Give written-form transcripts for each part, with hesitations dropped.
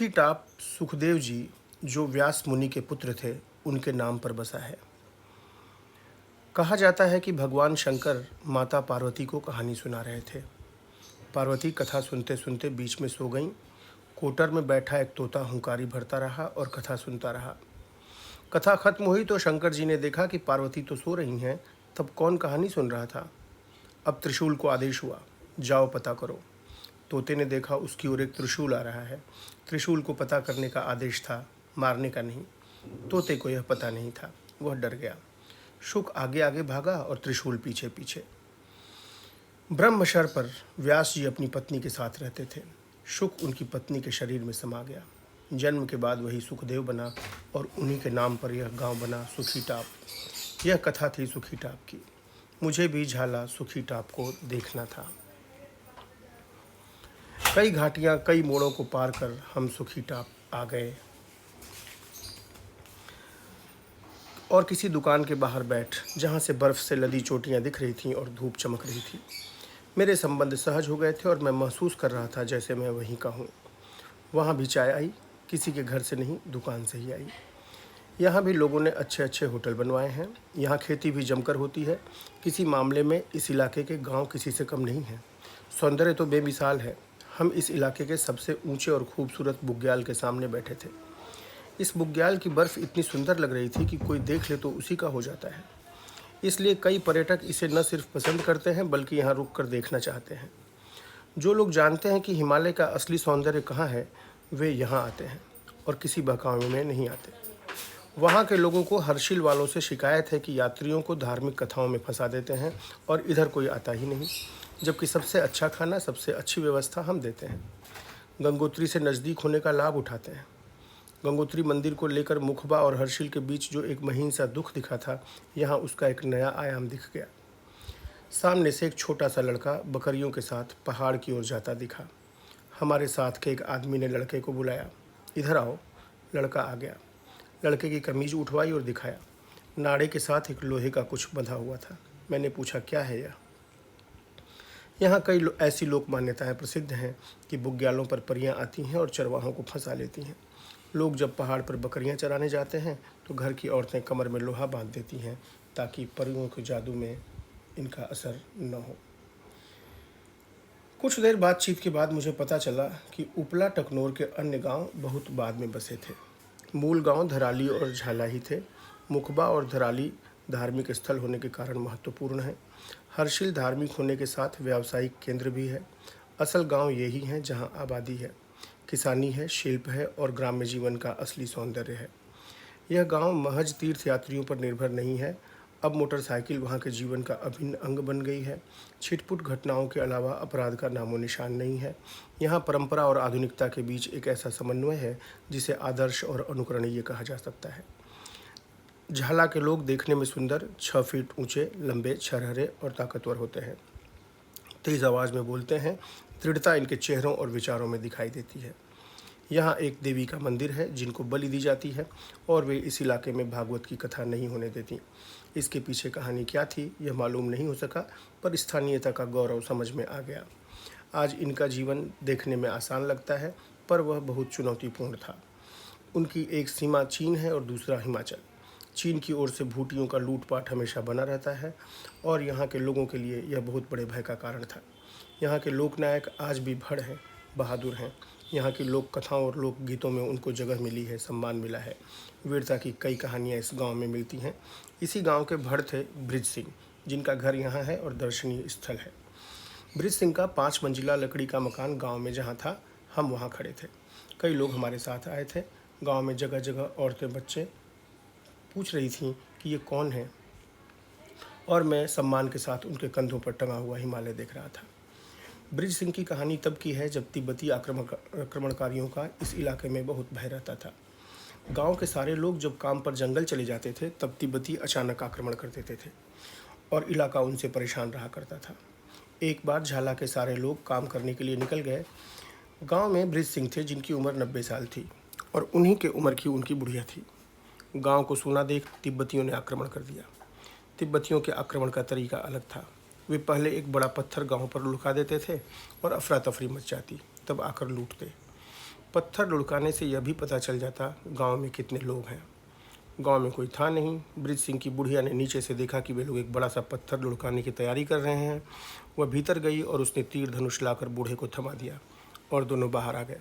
सुखी टाप सुखदेव जी, जो व्यास मुनि के पुत्र थे, उनके नाम पर बसा है। कहा जाता है कि भगवान शंकर माता पार्वती को कहानी सुना रहे थे। पार्वती कथा सुनते सुनते बीच में सो गईं। कोटर में बैठा एक तोता हुंकारी भरता रहा और कथा सुनता रहा। कथा खत्म हुई तो शंकर जी ने देखा कि पार्वती तो सो रही हैं, तब कौन कहानी सुन रहा था। अब त्रिशूल को आदेश हुआ, जाओ पता करो। तोते ने देखा उसकी ओर एक त्रिशूल आ रहा है। त्रिशूल को पता करने का आदेश था, मारने का नहीं। तोते को यह पता नहीं था, वह डर गया। शुक आगे आगे भागा और त्रिशूल पीछे पीछे। ब्रह्मशर पर व्यास जी अपनी पत्नी के साथ रहते थे। शुक उनकी पत्नी के शरीर में समा गया। जन्म के बाद वही सुखदेव बना और उन्हीं के नाम पर यह गांव बना सुखी टाप। यह कथा थी सुखी टाप की। मुझे भी झाला सुखी टाप को देखना था। कई घाटियां कई मोड़ों को पार कर हम सुखी टाप आ गए और किसी दुकान के बाहर बैठ, जहां से बर्फ से लदी चोटियां दिख रही थीं और धूप चमक रही थी। मेरे संबंध सहज हो गए थे और मैं महसूस कर रहा था जैसे मैं वहीं का हूँ। वहाँ भी चाय आई, किसी के घर से नहीं, दुकान से ही आई। यहाँ भी लोगों ने अच्छे अच्छे होटल बनवाए हैं। यहाँ खेती भी जमकर होती है। किसी मामले में इस इलाके के गांव किसी से कम नहीं हैं। सौंदर्य तो बेमिसाल है। हम इस इलाके के सबसे ऊंचे और खूबसूरत बुग्याल के सामने बैठे थे। इस बुग्याल की बर्फ़ इतनी सुंदर लग रही थी कि कोई देख ले तो उसी का हो जाता है। इसलिए कई पर्यटक इसे न सिर्फ पसंद करते हैं बल्कि यहाँ रुक कर देखना चाहते हैं। जो लोग जानते हैं कि हिमालय का असली सौंदर्य कहाँ है, वे यहाँ आते हैं और किसी बहकावे में नहीं आते। वहाँ के लोगों को हर्षिल वालों से शिकायत है कि यात्रियों को धार्मिक कथाओं में फंसा देते हैं और इधर कोई आता ही नहीं, जबकि सबसे अच्छा खाना, सबसे अच्छी व्यवस्था हम देते हैं। गंगोत्री से नज़दीक होने का लाभ उठाते हैं। गंगोत्री मंदिर को लेकर मुखबा और हर्षिल के बीच जो एक महीन सा दुख दिखा था, यहाँ उसका एक नया आयाम दिख गया। सामने से एक छोटा सा लड़का बकरियों के साथ पहाड़ की ओर जाता दिखा। हमारे साथ के एक आदमी ने लड़के को बुलाया, इधर आओ। लड़का आ गया। लड़के की कमीज उठवाई और दिखाया। नाड़े के साथ एक लोहे का कुछ बंधा हुआ था। मैंने पूछा, क्या है यह? यहाँ कई ऐसी लोक मान्यताएँ प्रसिद्ध हैं कि बुग्यालों पर परियां आती हैं और चरवाहों को फंसा लेती हैं। लोग जब पहाड़ पर बकरियां चराने जाते हैं तो घर की औरतें कमर में लोहा बांध देती हैं ताकि परियों के जादू में इनका असर न हो। कुछ देर बातचीत के बाद मुझे पता चला कि उपला टकनोर के अन्य गांव बहुत बाद में बसे थे। मूल गांव धराली और झाला ही थे। मुखबा और धराली धार्मिक स्थल होने के कारण महत्वपूर्ण है। हर्षिल धार्मिक होने के साथ व्यावसायिक केंद्र भी है। असल गांव यही हैं जहां आबादी है, किसानी है, शिल्प है और ग्राम्य जीवन का असली सौंदर्य है। यह गांव महज तीर्थ यात्रियों पर निर्भर नहीं है। अब मोटरसाइकिल वहां के जीवन का अभिन्न अंग बन गई है। छिटपुट घटनाओं के अलावा अपराध का नामो निशान नहीं है। यहाँ परंपरा और आधुनिकता के बीच एक ऐसा समन्वय है जिसे आदर्श और अनुकरणीय कहा जा सकता है। झाला के लोग देखने में सुंदर, 6 फीट ऊंचे, लंबे, छरहरे और ताकतवर होते हैं। तेज़ आवाज़ में बोलते हैं। दृढ़ता इनके चेहरों और विचारों में दिखाई देती है। यहाँ एक देवी का मंदिर है जिनको बलि दी जाती है और वे इस इलाके में भागवत की कथा नहीं होने देती। इसके पीछे कहानी क्या थी यह मालूम नहीं हो सका, पर स्थानीयता का गौरव समझ में आ गया। आज इनका जीवन देखने में आसान लगता है, पर वह बहुत चुनौतीपूर्ण था। उनकी एक सीमा चीन है और दूसरा हिमाचल। चीन की ओर से भूटियों का लूटपाट हमेशा बना रहता है और यहाँ के लोगों के लिए यह बहुत बड़े भय का कारण था। यहाँ के लोकनायक आज भी भड़ हैं, बहादुर हैं। यहाँ की लोक कथाओं और लोक गीतों में उनको जगह मिली है, सम्मान मिला है। वीरता की कई कहानियाँ इस गांव में मिलती हैं। इसी गांव के भड़ थे ब्रिज सिंह, जिनका घर यहाँ है और दर्शनीय स्थल है। ब्रिज सिंह का 5 मंजिला लकड़ी का मकान गांव में जहाँ था, हम वहाँ खड़े थे। कई लोग हमारे साथ आए थे। गांव में जगह जगह औरतें, बच्चे पूछ रही थीं कि ये कौन है, और मैं सम्मान के साथ उनके कंधों पर टंगा हुआ हिमालय देख रहा था। ब्रिज सिंह की कहानी तब की है जब तिब्बती आक्रमणकारियों का इस इलाके में बहुत भय रहता था। गांव के सारे लोग जब काम पर जंगल चले जाते थे तब तिब्बती अचानक आक्रमण कर देते थे और इलाका उनसे परेशान रहा करता था। एक बार झाला के सारे लोग काम करने के लिए निकल गए। गांव में ब्रिज सिंह थे जिनकी उम्र 90 साल थी और उन्हीं के उम्र की उनकी बुढ़िया थी। गांव को सूना देख तिब्बतियों ने आक्रमण कर दिया। तिब्बतियों के आक्रमण का तरीका अलग था। वे पहले एक बड़ा पत्थर गांव पर लुका देते थे और अफरा तफरी मच जाती, तब आकर लूटते। पत्थर लुढ़काने से यह भी पता चल जाता गांव में कितने लोग हैं। गांव में कोई था नहीं। बृज सिंह की बुढ़िया ने नीचे से देखा कि वे लोग एक बड़ा सा पत्थर लुढ़काने की तैयारी कर रहे हैं। वह भीतर गई और उसने तीर धनुष लाकर बूढ़े को थमा दिया और दोनों बाहर आ गए।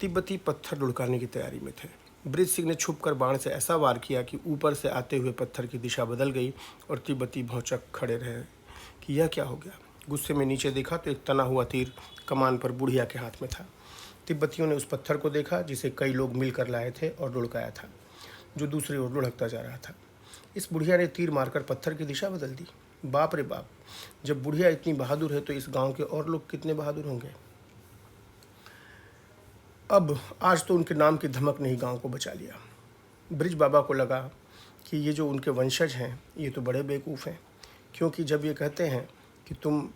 तिब्बती पत्थर लुढ़काने की तैयारी में थे। बृज सिंह ने छुपकर बाण से ऐसा वार किया कि ऊपर से आते हुए पत्थर की दिशा बदल गई और तिब्बती भौचक खड़े रहे कि यह क्या हो गया। गुस्से में नीचे देखा तो एक तना हुआ तीर कमान पर बुढ़िया के हाथ में था। तिब्बतियों ने उस पत्थर को देखा जिसे कई लोग मिलकर लाए थे और लुढ़काया था, जो दूसरी ओर लुढ़कता जा रहा था। इस बुढ़िया ने तीर मारकर पत्थर की दिशा बदल दी। बाप रे बाप, जब बुढ़िया इतनी बहादुर है तो इस गांव के और लोग कितने बहादुर होंगे। अब आज तो उनके नाम की धमक ने ही गांव को बचा लिया। बृज बाबा को लगा कि ये जो उनके वंशज हैं ये तो बड़े बेवकूफ़ हैं, क्योंकि जब ये कहते हैं कि तुम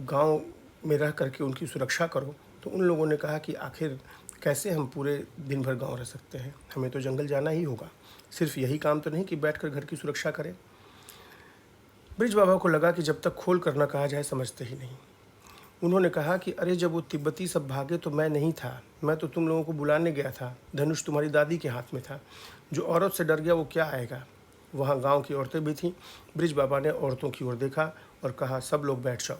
गांव में रह करके उनकी सुरक्षा करो, तो उन लोगों ने कहा कि आखिर कैसे हम पूरे दिन भर गांव रह सकते हैं, हमें तो जंगल जाना ही होगा। सिर्फ यही काम तो नहीं कि बैठकर घर की सुरक्षा करें। बृज बाबा को लगा कि जब तक खोल कर न कहा जाए समझते ही नहीं। उन्होंने कहा कि अरे जब वो तिब्बती सब भागे तो मैं नहीं था, मैं तो तुम लोगों को बुलाने गया था। धनुष तुम्हारी दादी के हाथ में था। जो औरत से डर गया वो क्या आएगा। वहाँ गांव की औरतें भी थीं। बृज बाबा ने औरतों की ओर देखा और कहा, सब लोग बैठ जाओ।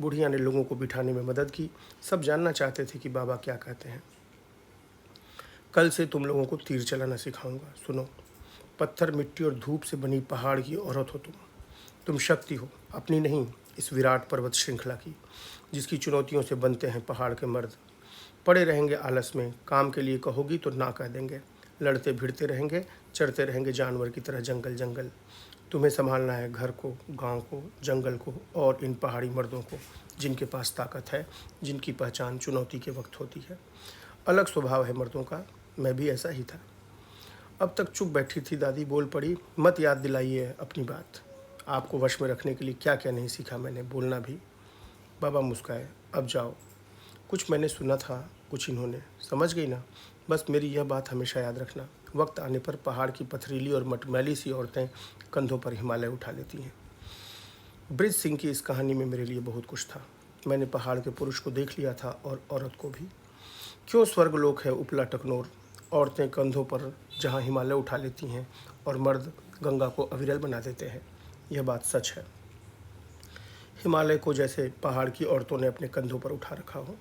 बुढ़िया ने लोगों को बिठाने में मदद की। सब जानना चाहते थे कि बाबा क्या कहते हैं। कल से तुम लोगों को तीर चलाना सिखाऊंगा। सुनो, पत्थर, मिट्टी और धूप से बनी पहाड़ की औरत हो तुम शक्ति हो, अपनी नहीं, इस विराट पर्वत श्रृंखला की, जिसकी चुनौतियों से बनते हैं पहाड़ के मर्द। पड़े रहेंगे आलस में, काम के लिए कहोगी तो ना कह देंगे। लड़ते भिड़ते रहेंगे, चढ़ते रहेंगे जानवर की तरह जंगल जंगल। तुम्हें संभालना है घर को, गांव को, जंगल को और इन पहाड़ी मर्दों को, जिनके पास ताकत है, जिनकी पहचान चुनौती के वक्त होती है। अलग स्वभाव है मर्दों का, मैं भी ऐसा ही था। अब तक चुप बैठी थी दादी बोल पड़ी, मत याद दिलाइए अपनी बात। आपको वश में रखने के लिए क्या क्या नहीं सीखा मैंने, बोलना भी। बाबा मुस्काए, अब जाओ। कुछ मैंने सुना था, कुछ इन्होंने, समझ गई ना। बस मेरी यह बात हमेशा याद रखना, वक्त आने पर पहाड़ की पथरीली और मटमैली सी औरतें कंधों पर हिमालय उठा लेती हैं। बृज सिंह की इस कहानी में मेरे लिए बहुत कुछ था। मैंने पहाड़ के पुरुष को देख लिया था और औरत को भी। क्यों स्वर्गलोक है उपला टकनोर। औरतें कंधों पर जहाँ हिमालय उठा लेती हैं और मर्द गंगा को अविरल बना देते हैं। यह बात सच है। हिमालय को जैसे पहाड़ की औरतों ने अपने कंधों पर उठा रखा हो।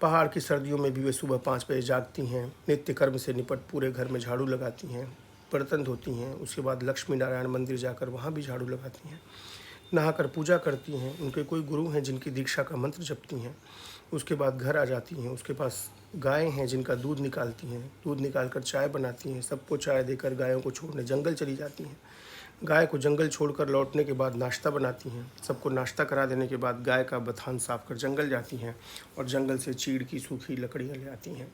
पहाड़ की सर्दियों में भी वे सुबह 5 बजे जागती हैं, नित्य कर्म से निपट पूरे घर में झाड़ू लगाती हैं, बर्तन धोती हैं, उसके बाद लक्ष्मी नारायण मंदिर जाकर वहाँ भी झाड़ू लगाती हैं, नहाकर पूजा करती हैं। उनके कोई गुरु हैं जिनकी दीक्षा का मंत्र जपती हैं। उसके बाद घर आ जाती हैं। उसके पास गायें हैं जिनका दूध निकालती हैं, दूध निकाल कर चाय बनाती हैं, सबको चाय देकर गायों को छोड़ने जंगल चली जाती हैं। गाय को जंगल छोड़कर लौटने के बाद नाश्ता बनाती हैं। सबको नाश्ता करा देने के बाद गाय का बथान साफ कर जंगल जाती हैं और जंगल से चीड़ की सूखी लकड़ियाँ ले आती हैं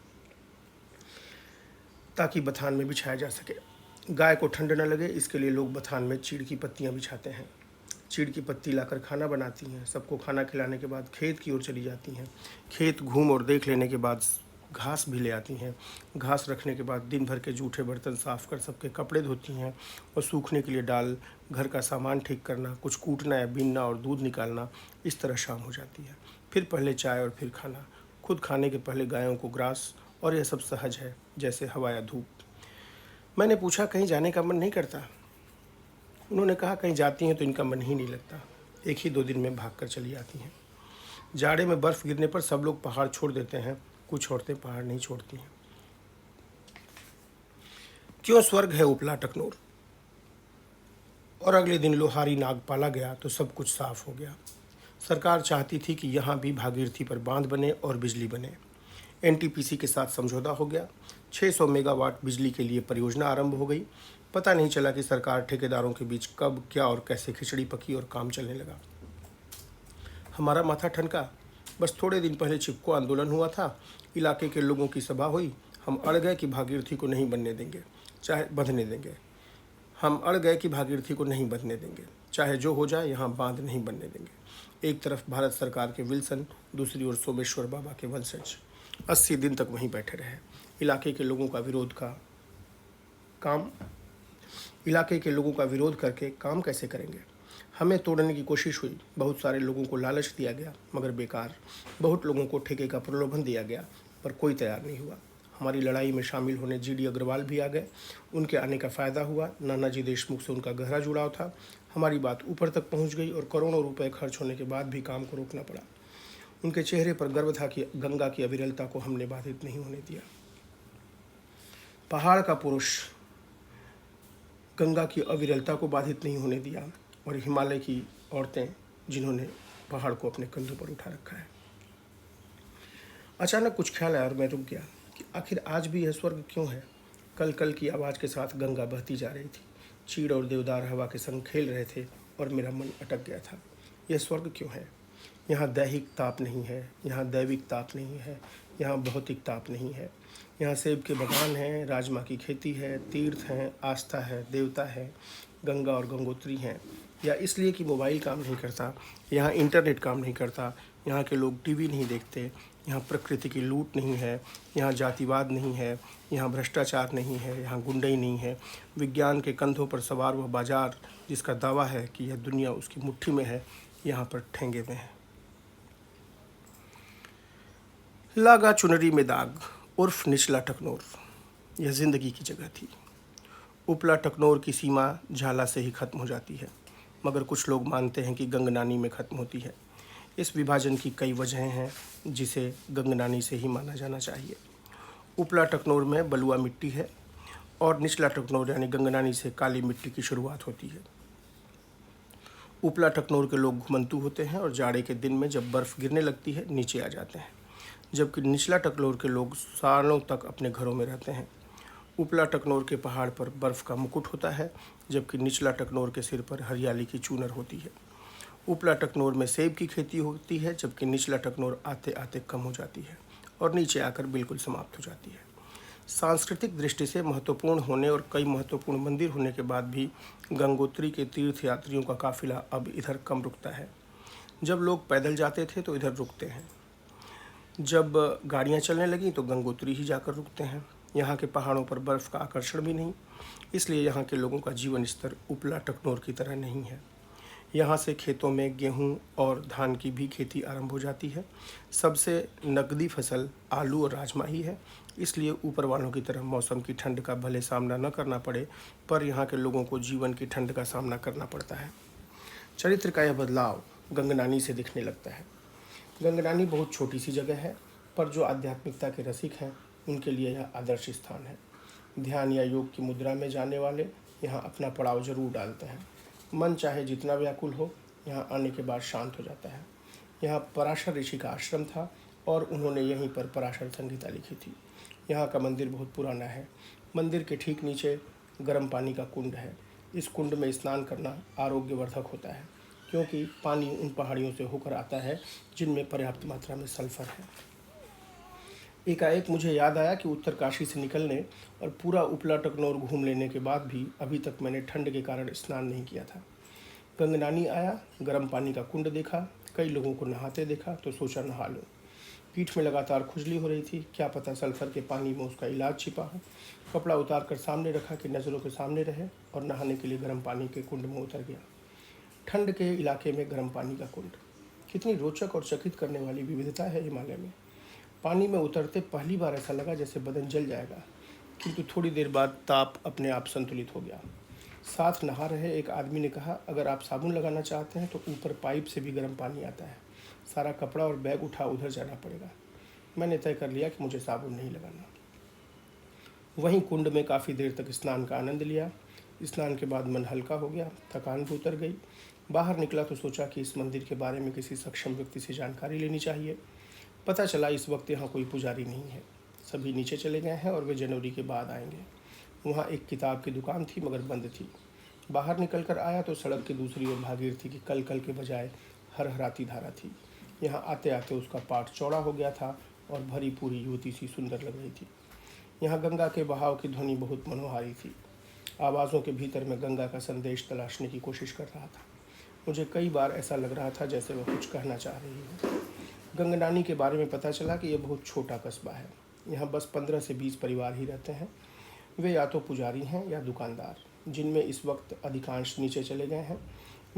ताकि बथान में बिछाया जा सके। गाय को ठंड न लगे इसके लिए लोग बथान में चीड़ की पत्तियाँ बिछाते हैं। चीड़ की पत्ती लाकर खाना बनाती हैं। सबको खाना खिलाने के बाद खेत की ओर चली जाती हैं। खेत घूम और देख लेने के बाद घास भी ले आती हैं। घास रखने के बाद दिन भर के जूठे बर्तन साफ कर सबके कपड़े धोती हैं और सूखने के लिए डाल, घर का सामान ठीक करना, कुछ कूटना या बीनना और दूध निकालना। इस तरह शाम हो जाती है। फिर पहले चाय और फिर खाना। खुद खाने के पहले गायों को ग्रास, और यह सब सहज है जैसे हवा या धूप। मैंने पूछा, कहीं जाने का मन नहीं करता। उन्होंने कहा, कहीं जाती हैं तो इनका मन ही नहीं लगता, 1 ही 2 दिन में भाग कर चली आती हैं। जाड़े में बर्फ़ गिरने पर सब लोग पहाड़ छोड़ देते हैं, कुछ औरतें पहाड़ नहीं छोड़ती हैं। क्यों स्वर्ग है उपला टकनोर। और अगले दिन लोहारी नाग पाला गया तो सब कुछ साफ हो गया। सरकार चाहती थी कि यहाँ भी भागीरथी पर बांध बने और बिजली बने। एनटीपीसी के साथ समझौता हो गया। 600 मेगावाट बिजली के लिए परियोजना आरंभ हो गई। पता नहीं चला कि सरकार ठेकेदारों के बीच कब, क्या और कैसे खिचड़ी पकी और काम चलने लगा। हमारा माथा ठनका। बस थोड़े दिन पहले चिपको आंदोलन हुआ था, इलाके के लोगों की सभा हुई। हम अड़ गए कि भागीरथी को नहीं बनने देंगे, चाहे बंधने देंगे। हम अड़ गए कि भागीरथी को नहीं बंधने देंगे, चाहे जो हो जाए, यहाँ बांध नहीं बनने देंगे। एक तरफ भारत सरकार के विल्सन, दूसरी ओर सोमेश्वर बाबा के वंशज। 80 दिन तक वहीं बैठे रहे। इलाके के लोगों का विरोध करके काम कैसे करेंगे। हमें तोड़ने की कोशिश हुई। बहुत सारे लोगों को लालच दिया गया मगर बेकार। बहुत लोगों को ठेके का प्रलोभन दिया गया पर कोई तैयार नहीं हुआ। हमारी लड़ाई में शामिल होने GD अग्रवाल भी आ गए। उनके आने का फ़ायदा हुआ। नानाजी देशमुख से उनका गहरा जुड़ाव था। हमारी बात ऊपर तक पहुंच गई और करोड़ों रुपए खर्च होने के बाद भी काम को रोकना पड़ा। उनके चेहरे पर गर्व था कि गंगा की अविरलता को हमने बाधित नहीं होने दिया। पहाड़ का पुरुष गंगा की अविरलता को बाधित नहीं होने दिया, और हिमालय की औरतें जिन्होंने पहाड़ को अपने कंधों पर उठा रखा है। अचानक कुछ ख्याल आया और मैं रुक गया कि आखिर आज भी यह स्वर्ग क्यों है। कल कल की आवाज़ के साथ गंगा बहती जा रही थी। चीड़ और देवदार हवा के संग खेल रहे थे और मेरा मन अटक गया था। यह स्वर्ग क्यों है? यहाँ दैहिक ताप नहीं है, यहाँ दैविक ताप नहीं है, यहाँ भौतिक ताप नहीं है। यहाँ सेब के बागान हैं, राजमा की खेती है, तीर्थ हैं, आस्था है, देवता है, गंगा और गंगोत्री हैं। या इसलिए कि मोबाइल काम नहीं करता, यहाँ इंटरनेट काम नहीं करता, यहाँ के लोग टीवी नहीं देखते, यहाँ प्रकृति की लूट नहीं है, यहाँ जातिवाद नहीं है, यहाँ भ्रष्टाचार नहीं है, यहाँ गुंडई नहीं है। विज्ञान के कंधों पर सवार वह बाजार जिसका दावा है कि यह दुनिया उसकी मुट्ठी में है, यहाँ पर ठेंगे में है। लागा चुनरी में दाग उर्फ निचला टकनौर, यह जिंदगी की जगह थी। उपला टकनौर की सीमा झाला से ही खत्म हो जाती है, मगर कुछ लोग मानते हैं कि गंगनानी में खत्म होती है। इस विभाजन की कई वजहें हैं जिसे गंगनानी से ही माना जाना चाहिए। उपला टकनौर में बलुआ मिट्टी है और निचला टकनौर यानी गंगनानी से काली मिट्टी की शुरुआत होती है। उपला टकनौर के लोग घुमंतू होते हैं और जाड़े के दिन में जब बर्फ़ गिरने लगती है नीचे आ जाते हैं, जबकि निचला टकनौर के लोग सालों तक अपने घरों में रहते हैं। उपला टकनौर के पहाड़ पर बर्फ़ का मुकुट होता है, जबकि निचला टकनौर के सिर पर हरियाली की चूनर होती है। उपला टकनौर में सेब की खेती होती है, जबकि निचला टकनौर आते आते कम हो जाती है और नीचे आकर बिल्कुल समाप्त हो जाती है। सांस्कृतिक दृष्टि से महत्वपूर्ण होने और कई महत्वपूर्ण मंदिर होने के बाद भी गंगोत्री के तीर्थ यात्रियों का काफिला अब इधर कम रुकता है। जब लोग पैदल जाते थे तो इधर रुकते हैं, जब गाड़ियाँ चलने लगीं तो गंगोत्री ही जाकर रुकते हैं। यहाँ के पहाड़ों पर बर्फ़ का आकर्षण भी नहीं, इसलिए यहाँ के लोगों का जीवन स्तर उपला टकनौर की तरह नहीं है। यहाँ से खेतों में गेहूँ और धान की भी खेती आरंभ हो जाती है। सबसे नकदी फसल आलू और राजमा ही है, इसलिए ऊपर वालों की तरह मौसम की ठंड का भले सामना न करना पड़े, पर यहाँ के लोगों को जीवन की ठंड का सामना करना पड़ता है। चरित्र का यह बदलाव गंगनानी से दिखने लगता है। गंगनानी बहुत छोटी सी जगह है, पर जो आध्यात्मिकता के रसिक हैं उनके लिए यह आदर्श स्थान है। ध्यान या योग की मुद्रा में जाने वाले यहाँ अपना पड़ाव जरूर डालते हैं। मन चाहे जितना व्याकुल हो, यहाँ आने के बाद शांत हो जाता है। यहाँ पराशर ऋषि का आश्रम था और उन्होंने यहीं पर पराशर संहिता लिखी थी। यहाँ का मंदिर बहुत पुराना है। मंदिर के ठीक नीचे गर्म पानी का कुंड है। इस कुंड में स्नान करना आरोग्यवर्धक होता है, क्योंकि पानी उन पहाड़ियों से होकर आता है जिनमें पर्याप्त मात्रा में सल्फर है। एकाएक मुझे याद आया कि उत्तरकाशी से निकलने और पूरा उपला टकनौर घूम लेने के बाद भी अभी तक मैंने ठंड के कारण स्नान नहीं किया था। गंगनानी आया, गर्म पानी का कुंड देखा, कई लोगों को नहाते देखा तो सोचा नहा लूँ। पीठ में लगातार खुजली हो रही थी, क्या पता सल्फर के पानी में उसका इलाज छिपा हो। कपड़ा उतार कर सामने रखा कि नज़रों के सामने रहे और नहाने के लिए गर्म पानी के कुंड में उतर गया। ठंड के इलाके में गर्म पानी का कुंड, कितनी रोचक और चकित करने वाली विविधता है हिमालय में। पानी में उतरते पहली बार ऐसा लगा जैसे बदन जल जाएगा, किंतु थोड़ी देर बाद ताप अपने आप संतुलित हो गया। साथ नहा रहे एक आदमी ने कहा, अगर आप साबुन लगाना चाहते हैं तो ऊपर पाइप से भी गर्म पानी आता है, सारा कपड़ा और बैग उठा उधर जाना पड़ेगा। मैंने तय कर लिया कि मुझे साबुन नहीं लगाना। वहीं कुंड में काफ़ी देर तक स्नान का आनंद लिया। स्नान के बाद मन हल्का हो गया, थकान भी उतर गई। बाहर निकला तो सोचा कि इस मंदिर के बारे में किसी सक्षम व्यक्ति से जानकारी लेनी चाहिए। पता चला इस वक्त यहाँ कोई पुजारी नहीं है, सभी नीचे चले गए हैं और वे जनवरी के बाद आएंगे। वहाँ एक किताब की दुकान थी मगर बंद थी। बाहर निकल कर आया तो सड़क की दूसरी ओर भागीरथी की कल कल के बजाय हरहराती धारा थी। यहाँ आते आते उसका पाट चौड़ा हो गया था और भरी पूरी युवती सी सुंदर लग रही थी। यहाँ गंगा के बहाव की ध्वनि बहुत मनोहारी थी। आवाज़ों के भीतर मैं गंगा का संदेश तलाशने की कोशिश कर रहा था। मुझे कई बार ऐसा लग रहा था जैसे वह कुछ कहना चाह रही हो। गंगनानी के बारे में पता चला कि यह बहुत छोटा कस्बा है। यहाँ बस 15 से 20 परिवार ही रहते हैं। वे या तो पुजारी हैं या दुकानदार, जिनमें इस वक्त अधिकांश नीचे चले गए हैं।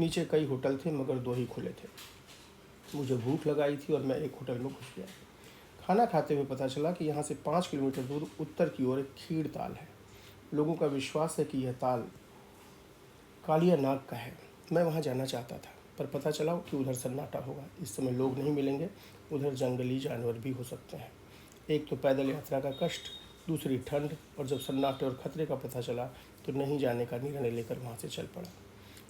नीचे कई होटल थे मगर 2 ही खुले थे। मुझे भूख लगाई थी और मैं एक होटल में घुस गया। खाना खाते हुए पता चला कि यहाँ से 5 किलोमीटर दूर उत्तर की ओर एक खीड़ ताल है। लोगों का विश्वास है कि यह ताल कालिया नाग का है। मैं वहाँ जाना चाहता था, पर पता चला कि उधर सन्नाटा होगा। इस समय लोग नहीं मिलेंगे, उधर जंगली जानवर भी हो सकते हैं। एक तो पैदल यात्रा का कष्ट, दूसरी ठंड, और जब सन्नाटे और खतरे का पता चला तो नहीं जाने का निर्णय लेकर वहाँ से चल पड़ा।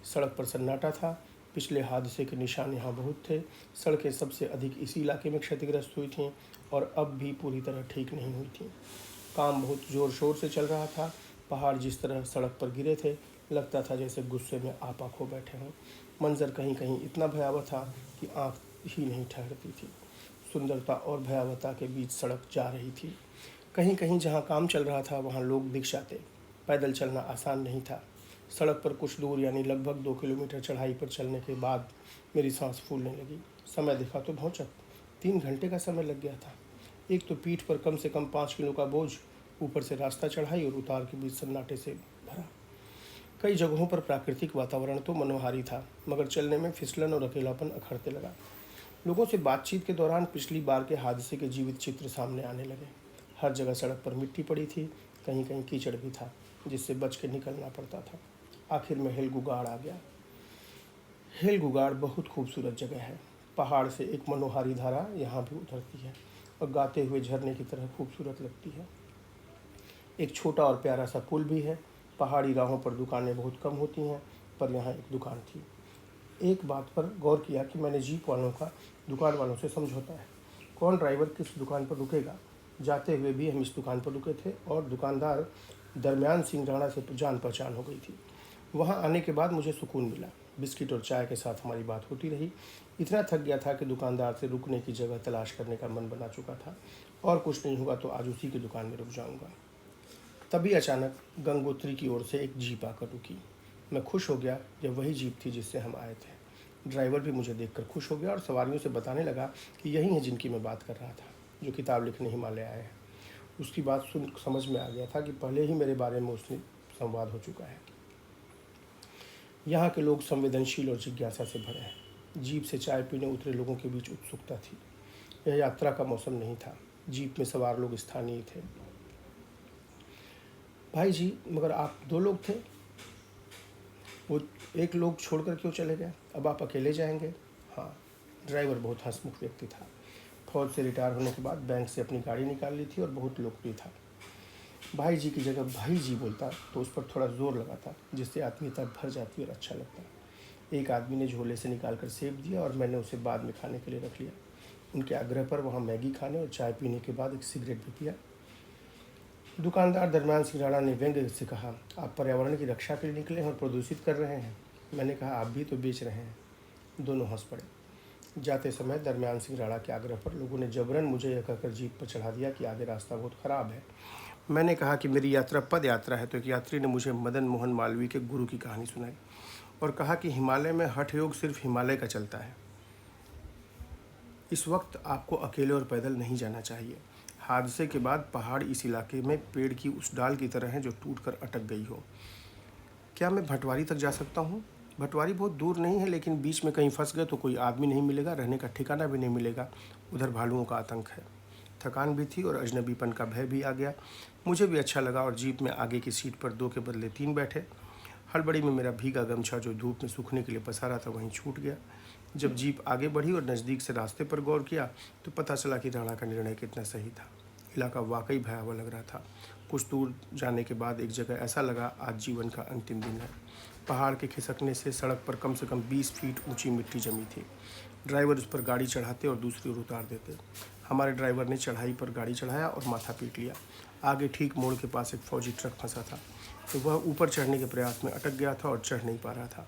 सड़क पर सन्नाटा था। पिछले हादसे के निशान यहाँ बहुत थे। सड़कें सबसे अधिक इसी इलाके में क्षतिग्रस्त हुई थीं और अब भी पूरी तरह ठीक नहीं हुई थीं। काम बहुत ज़ोर शोर से चल रहा था। पहाड़ जिस तरह सड़क पर गिरे थे, लगता था जैसे गुस्से में आपा खो बैठे हों। मंजर कहीं कहीं इतना भयावह था कि आँख ही नहीं ठहरती थी। सुंदरता और भयावहता के बीच सड़क जा रही थी। कहीं कहीं जहाँ काम चल रहा था वहाँ लोग दिख जाते। पैदल चलना आसान नहीं था। सड़क पर कुछ दूर यानी लगभग 2 किलोमीटर चढ़ाई पर चलने के बाद मेरी सांस फूलने लगी। समय देखा तो भौचक 3 घंटे का समय लग गया था। एक तो पीठ पर कम से कम 5 किलो का बोझ, ऊपर से रास्ता चढ़ाई और उतार के बीच सन्नाटे से भरा। कई जगहों पर प्राकृतिक वातावरण तो मनोहारी था, मगर चलने में फिसलन और अकेलापन अखरते लगा। लोगों से बातचीत के दौरान पिछली बार के हादसे के जीवित चित्र सामने आने लगे। हर जगह सड़क पर मिट्टी पड़ी थी, कहीं कहीं कीचड़ भी था जिससे बच के निकलना पड़ता था। आखिर में हेलगुगाड़ आ गया। हेलगुगाड़ बहुत खूबसूरत जगह है। पहाड़ से एक मनोहारी धारा यहाँ भी उतरती है और गाते हुए झरने की तरह खूबसूरत लगती है। एक छोटा और प्यारा सा पुल भी है। पहाड़ी राहों पर दुकानें बहुत कम होती हैं, पर यहाँ एक दुकान थी। एक बात पर गौर किया कि मैंने जीप वालों का दुकान वालों से समझौता है। कौन ड्राइवर किस दुकान पर रुकेगा। जाते हुए भी हम इस दुकान पर रुके थे और दुकानदार दरमियान सिंह राणा से जान पहचान हो गई थी। वहाँ आने के बाद मुझे सुकून मिला। बिस्किट और चाय के साथ हमारी बात होती रही। इतना थक गया था कि दुकानदार से रुकने की जगह तलाश करने का मन बना चुका था, और कुछ नहीं हुआ तो आज उसी की दुकान में रुक जाऊंगा। तभी अचानक गंगोत्री की ओर से एक जीप आकर रुकी। मैं खुश हो गया। यह वही जीप थी जिससे हम आए थे। ड्राइवर भी मुझे देखकर खुश हो गया और सवारियों से बताने लगा कि यही है जिनकी मैं बात कर रहा था, जो किताब लिखने हिमालय आए हैं। उसकी बात सुन समझ में आ गया था कि पहले ही मेरे बारे में उसने संवाद हो चुका है। यहाँ के लोग संवेदनशील और जिज्ञासा से भरे हैं। जीप से चाय पीने उतरे लोगों के बीच उत्सुकता थी। यह यात्रा का मौसम नहीं था। जीप में सवार लोग स्थानीय थे। भाई जी, मगर आप 2 लोग थे, वो एक लोग छोड़कर क्यों चले गए? अब आप अकेले जाएंगे? हाँ। ड्राइवर बहुत हंसमुख व्यक्ति था। फौज से रिटायर होने के बाद बैंक से अपनी गाड़ी निकाल ली थी और बहुत लोकप्रिय था। भाई जी की जगह भाई जी बोलता तो उस पर थोड़ा जोर लगाता, जिससे आत्मीयता भर जाती और अच्छा लगता। एक आदमी ने झोले से निकाल कर सेब दिया और मैंने उसे बाद में खाने के लिए रख लिया। उनके आग्रह पर वहाँ मैगी खाने और चाय पीने के बाद एक सिगरेट भी पिया। दुकानदार दरमियान सिंह राणा ने व्यंग्य से कहा, आप पर्यावरण की रक्षा के लिए निकले हैं और प्रदूषित कर रहे हैं। मैंने कहा, आप भी तो बेच रहे हैं। दोनों हंस पड़े। जाते समय दरमियान सिंह राणा के आग्रह पर लोगों ने जबरन मुझे यह कहकर जीप पर चढ़ा दिया कि आगे रास्ता बहुत ख़राब है। मैंने कहा कि मेरी यात्रा पद यात्रा है, तो एक यात्री ने मुझे मदन मोहन मालवीय के गुरु की कहानी सुनाई और कहा कि हिमालय में हठ योग सिर्फ हिमालय का चलता है। इस वक्त आपको अकेले और पैदल नहीं जाना चाहिए। हादसे के बाद पहाड़ इस इलाके में पेड़ की उस डाल की तरह है जो टूटकर अटक गई हो। क्या मैं भटवारी तक जा सकता हूँ? भटवारी बहुत दूर नहीं है, लेकिन बीच में कहीं फंस गए तो कोई आदमी नहीं मिलेगा, रहने का ठिकाना भी नहीं मिलेगा। उधर भालुओं का आतंक है। थकान भी थी और अजनबीपन का भय भी आ गया। मुझे भी अच्छा लगा और जीप में आगे की सीट पर 2 के बदले 3 बैठे। हड़बड़ी में मेरा भीगा गमछा जो धूप में सूखने के लिए पसारा था वहीं छूट गया। जब जीप आगे बढ़ी और नज़दीक से रास्ते पर गौर किया तो पता चला कि राणा का निर्णय कितना सही था। इलाका वाकई भयावह लग रहा था। कुछ दूर जाने के बाद एक जगह ऐसा लगा आज जीवन का अंतिम दिन है। पहाड़ के खिसकने से सड़क पर कम से कम 20 फीट ऊंची मिट्टी जमी थी। ड्राइवर उस पर गाड़ी चढ़ाते और दूसरी ओर उतार देते। हमारे ड्राइवर ने चढ़ाई पर गाड़ी चढ़ाया और माथा पीट लिया। आगे ठीक मोड़ के पास एक फौजी ट्रक फंसा था, तो वह ऊपर चढ़ने के प्रयास में अटक गया था और चढ़ नहीं पा रहा था।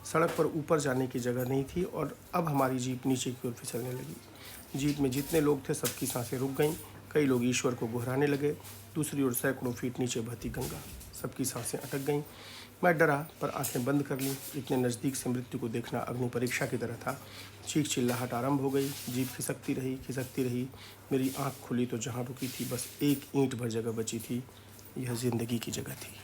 सड़क पर ऊपर जाने की जगह नहीं थी और अब हमारी जीप नीचे की ओर फिसलने लगी। जीप में जितने लोग थे सबकी सांसें रुक गईं। कई लोग ईश्वर को गुहराने लगे। दूसरी ओर सैकड़ों फीट नीचे बहती गंगा। सबकी सांसें अटक गईं। मैं डरा पर आंखें बंद कर लीं। इतने नज़दीक से मृत्यु को देखना अग्नि परीक्षा की तरह था। चीख चिल्लाहट आरंभ हो गई। जीप खिसकती रही खिसकती रही। मेरी आंख खुली तो जहाँ रुकी थी बस एक ईंट भर जगह बची थी। यह जिंदगी की जगह थी।